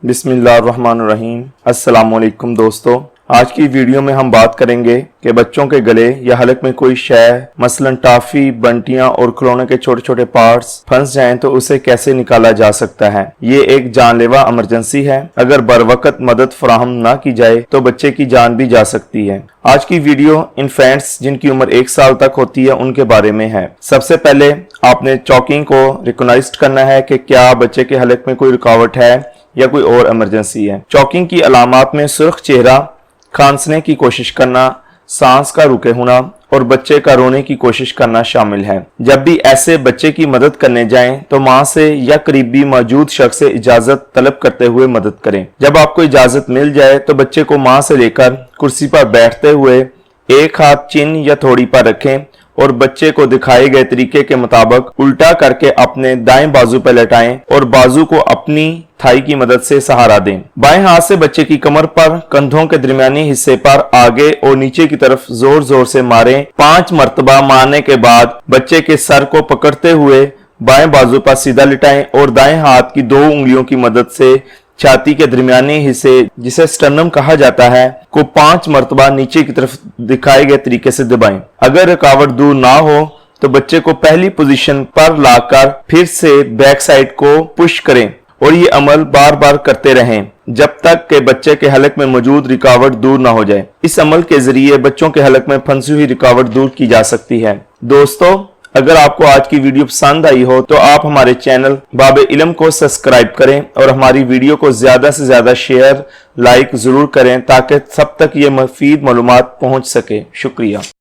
बिस्मिल्लाहिर्रहमानिर्रहीम। अस्सलाम वालेकुम दोस्तों, आज की वीडियो में हम बात करेंगे कि बच्चों के गले या हलक में कोई शय मसलन टाफी, बंटियां और खिलौने के छोटे छोटे पार्ट्स फंस जाएं तो उसे कैसे निकाला जा सकता है। ये एक जानलेवा इमरजेंसी है। अगर बरवकत मदद फराहम ना की जाए तो बच्चे की जान भी जा सकती है। आज की वीडियो इन्फेंट्स जिनकी उम्र 1 साल तक होती है उनके बारे में है। सबसे पहले आपने चॉकिंग को रिकॉग्नाइज करना है कि क्या बच्चे के हलक में कोई रुकावट है या कोई और इमरजेंसी है। चॉकिंग की अलामात में सुर्ख चेहरा, खांसने की कोशिश करना, सांस का रुके होना और बच्चे का रोने की कोशिश करना शामिल है। जब भी ऐसे बच्चे की मदद करने जाएं तो मां से या करीबी मौजूद शख्स से इजाजत तलब करते हुए मदद करें। जब आपको इजाजत मिल जाए तो बच्चे को मां से लेकर कुर्सी पर बैठते हुए एक हाथ चिन या थोड़ी पर रखें और बच्चे को दिखाए गए तरीके के मुताबिक उल्टा करके अपने दाएं बाजू पर लटाएं और बाजू को अपनी थाई की मदद से सहारा दें। बाएं हाथ से बच्चे की कमर पर, कंधों के दरमियानी हिस्से पर आगे और नीचे की तरफ जोर जोर से मारें। 5 मरतबा मारने के बाद बच्चे के सर को पकड़ते हुए बाएं बाजू पर सीधा लिटाएं और दाएं हाथ की 2 उंगलियों की मदद से छाती के दरमियानी हिस्से जिसे स्टर्नम कहा जाता है को 5 मरतबा नीचे की तरफ दिखाए गए तरीके से दबाएं। अगर रुकावट दूर ना हो तो बच्चे को पहली पोजीशन पर लाकर फिर से बैक साइड को पुश करें और ये अमल बार बार करते रहें जब तक कि बच्चे के हलक में मौजूद रुकावट दूर ना हो जाए। इस अमल के जरिए बच्चों के हलक में फंसी हुई रुकावट दूर की जा सकती है। दोस्तों, अगर आपको आज की वीडियो पसंद आई हो तो आप हमारे चैनल बाब इल्म को सब्सक्राइब करें और हमारी वीडियो को ज्यादा से ज्यादा शेयर, लाइक जरूर करें ताकि सब तक ये मुफीद मालूमात पहुंच सके। शुक्रिया।